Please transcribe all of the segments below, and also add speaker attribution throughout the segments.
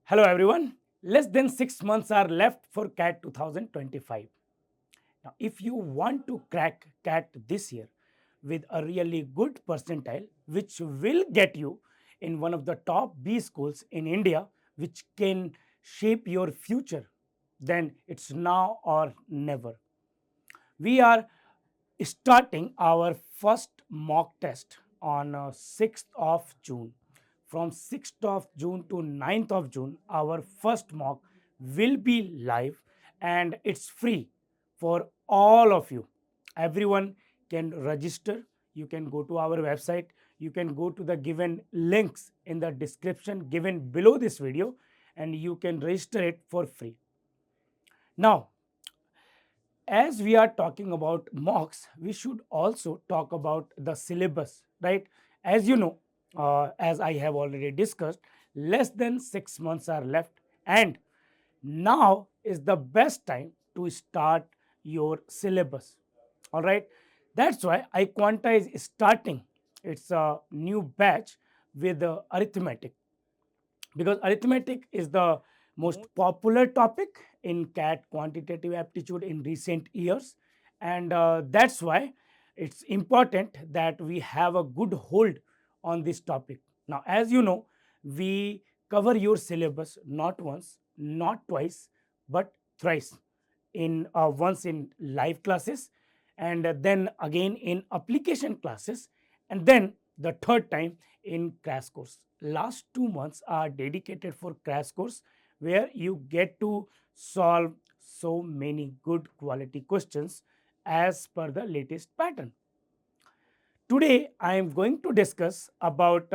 Speaker 1: Hello everyone. Less than 6 months are left for CAT 2025. Now, if you want to crack CAT this year with a really good percentile, which will get you in one of the top B schools in India, which can shape your future, then it's now or never. We are starting our first mock test on 6th of June. From 6th of June to 9th of June, our first mock will be live and it's free for all of you. Everyone can register. You can go to our website. You can go to the given links in the description given below this video and you can register it for free. Now, as we are talking about mocks, we should also talk about the syllabus, right? As you know, as I have already discussed, less than 6 months are left, and now is the best time to start your syllabus. All right, that's why iQuanta is starting its new batch with arithmetic, because arithmetic is the most popular topic in CAT quantitative aptitude in recent years, and that's why it's important that we have a good hold on this topic. Now, as you know, we cover your syllabus not once, not twice, but thrice. In once in live classes, and then again in application classes, and then the third time in crash course. Last 2 months are dedicated for crash course, where you get to solve so many good quality questions as per the latest pattern. Today I am going to discuss about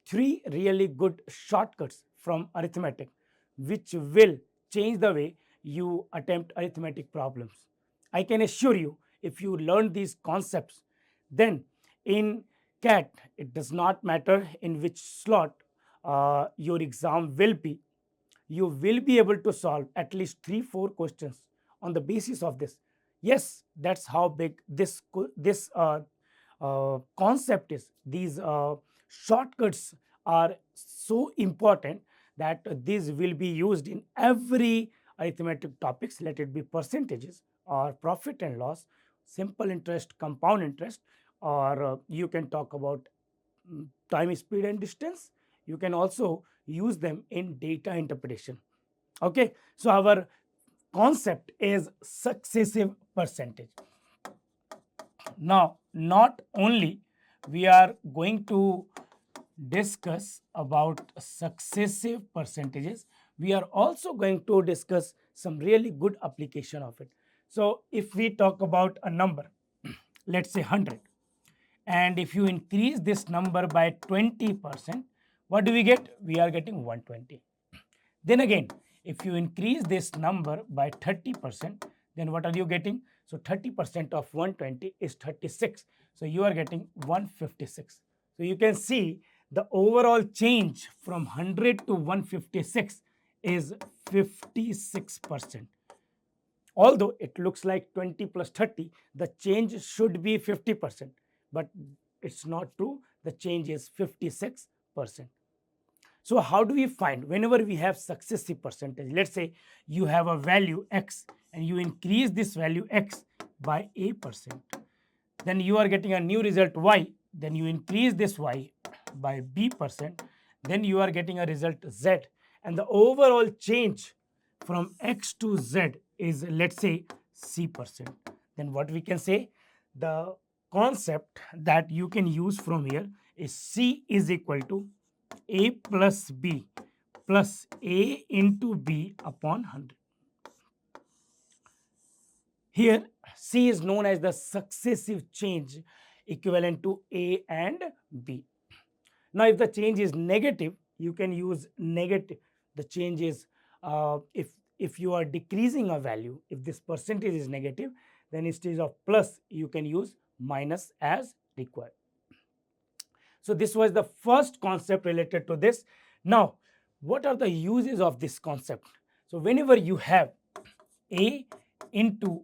Speaker 1: three really good shortcuts from arithmetic, which will change the way you attempt arithmetic problems. I can assure you, if you learn these concepts, then in CAT, it does not matter in which slot your exam will be, you will be able to solve at least 3 4 questions on the basis of this. Yes, that's how big this concept is. These shortcuts are so important that these will be used in every arithmetic topics, let it be percentages or profit and loss, simple interest, compound interest, or you can talk about time, speed and distance. You can also use them in data interpretation. Okay, so our concept is successive percentage. Now, not only we are going to discuss about successive percentages, we are also going to discuss some really good application of it. So if we talk about a number, let's say 100, and if you increase this number by 20%, what do we get? We are getting 120. Then again, if you increase this number by 30%, then what are you getting? So 30% of 120 is 36. So you are getting 156. So you can see the overall change from 100 to 156 is 56%. Although it looks like 20 plus 30, the change should be 50%, but it's not true. The change is 56%. So how do we find whenever we have successive percentage? Let's say you have a value x and you increase this value x by a%. Then you are getting a new result y. Then you increase this y by b%. Then you are getting a result z. And the overall change from x to z is, let's say, c%. Then what we can say? The concept that you can use from here is c is equal to a plus b plus a into b upon 100. Here, C is known as the successive change equivalent to A and B. Now, if the change is negative, you can use negative. The change is if you are decreasing a value, if this percentage is negative, then instead of plus, you can use minus as required. So this was the first concept related to this. Now, what are the uses of this concept? So whenever you have A into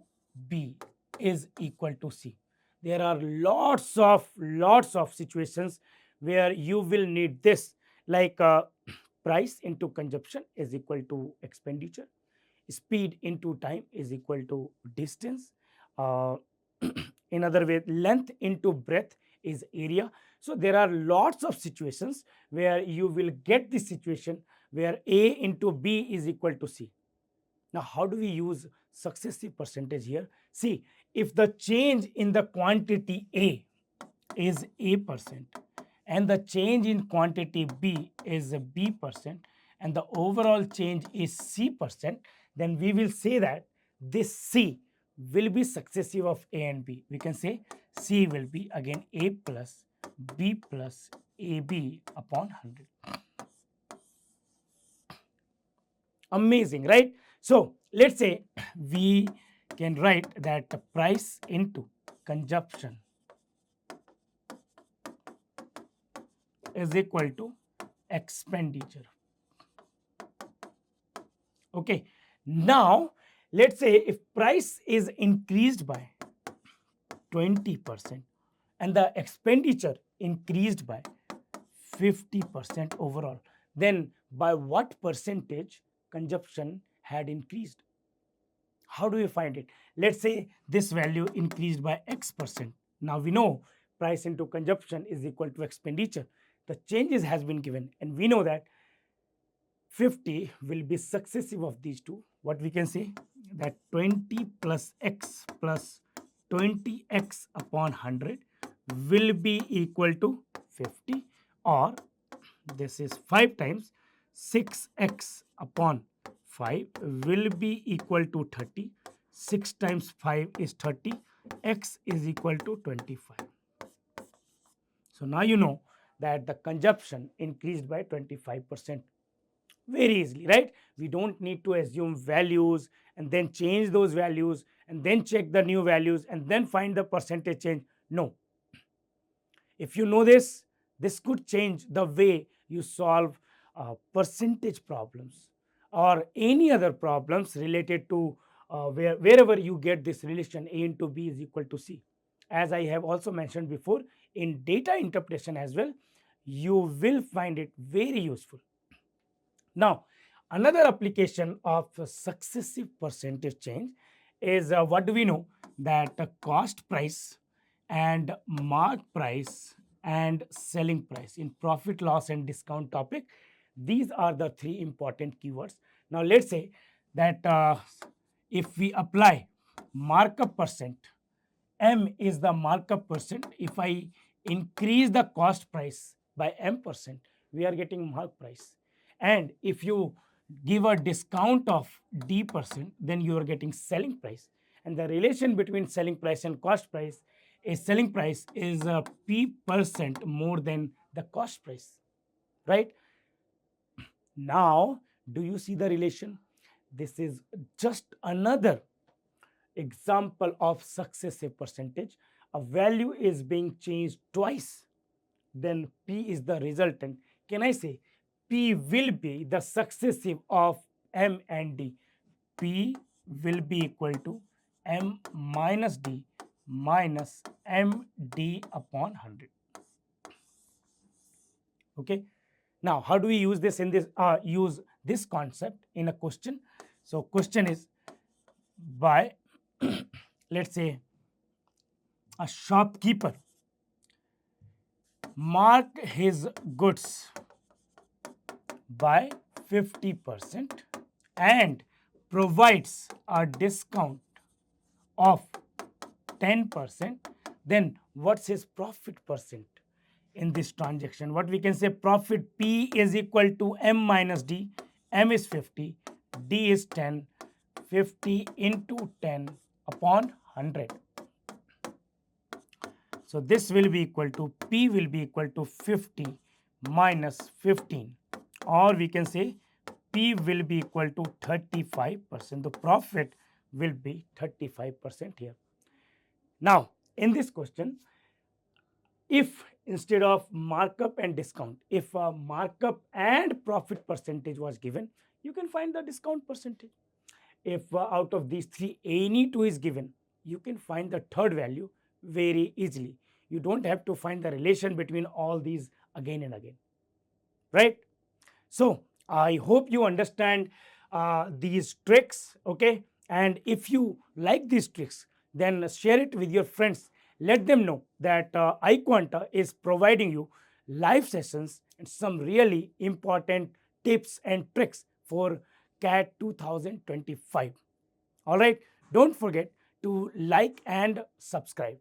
Speaker 1: B is equal to C, there are lots of situations where you will need this, like price into consumption is equal to expenditure, speed into time is equal to distance, uh, in other way length into breadth is area. So there are lots of situations where you will get this situation where a into b is equal to c. Now how do we use successive percentage here? See, if the change in the quantity a is a percent and the change in quantity b is b percent and the overall change is c percent, then we will say that this c will be successive of a and b. We can say c will be again a plus b plus ab upon 100. Amazing, right? So let's say we can write that the price into consumption is equal to expenditure. Okay, now let's say if price is increased by 20% and the expenditure increased by 50% overall, then by what percentage consumption had increased? How do we find it? Let's say this value increased by x percent. Now we know price into consumption is equal to expenditure. The changes has been given and we know that 50 will be successive of these two. What we can say that 20 plus x plus 20x upon 100 will be equal to 50, or this is 5 times 6x upon 5 will be equal to 30. 6 times 5 is 30. X is equal to 25. So now you know that the consumption increased by 25% very easily, right? We don't need to assume values and then change those values and then check the new values and then find the percentage change. No. If you know this, this could change the way you solve percentage problems or any other problems related to wherever you get this relation a into b is equal to c. As I have also mentioned before, in data interpretation as well, you will find it very useful. Now, another application of successive percentage change is what do we know that cost price and mark price and selling price in profit loss and discount topic. These are the three important keywords. Now let's say that if we apply markup percent, m is the markup percent. If I increase the cost price by m percent, we are getting mark price. And if you give a discount of d percent, then you are getting selling price. And the relation between selling price and cost price is selling price is p percent more than the cost price, right? Now, do you see the relation? This is just another example of successive percentage. A value is being changed twice, then p is the resultant. Can I say p will be the successive of m and d? P will be equal to m minus d minus md upon 100. Okay. Now, how do we use this in this use this concept in a question? So question is by let's say a shopkeeper marked his goods by 50% and provides a discount of 10%, then what's his profit percent in this transaction? What we can say, profit P is equal to M minus D. M is 50, D is 10, 50 into 10 upon 100. So this will be equal to, P will be equal to 50 minus 15, or we can say P will be equal to 35%. The profit will be 35% here. Now, in this question, if instead of markup and discount, if a markup and profit percentage was given, you can find the discount percentage. If out of these three, any two is given, you can find the third value very easily. You don't have to find the relation between all these again and again, right? So I hope you understand these tricks, okay? And if you like these tricks, then share it with your friends. Let them know that iQuanta is providing you live sessions and some really important tips and tricks for CAT 2025. All right, don't forget to like and subscribe.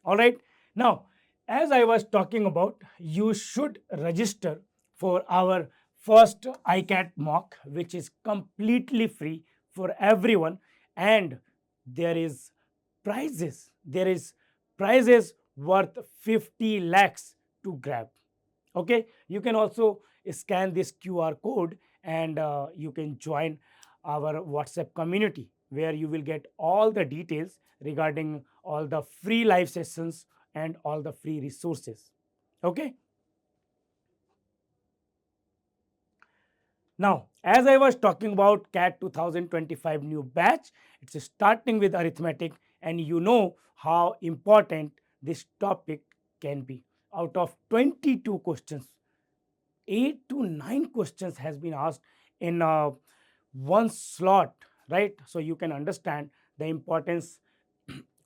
Speaker 1: All right, now, as I was talking about, you should register for our first iCAT mock, which is completely free for everyone, and there is there is prizes worth 50 lakhs to grab. Okay, you can also scan this QR code, and you can join our WhatsApp community, where you will get all the details regarding all the free live sessions and all the free resources. Okay, now, as I was talking about CAT 2025 new batch, it's starting with arithmetic, and you know how important this topic can be. Out of 22 questions, 8 to 9 questions has been asked in one slot, right? So you can understand the importance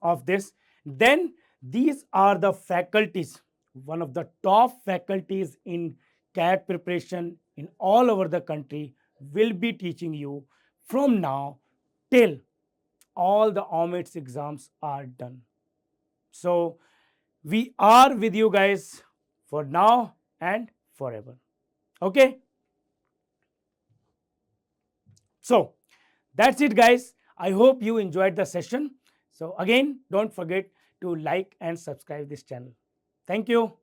Speaker 1: of this. Then these are the faculties, one of the top faculties in CAT preparation in all over the country will be teaching you from now till all the OMITS exams are done. So we are with you guys for now and forever. Okay, so that's it, guys. I hope you enjoyed the session. So again, don't forget to like and subscribe this channel. Thank you.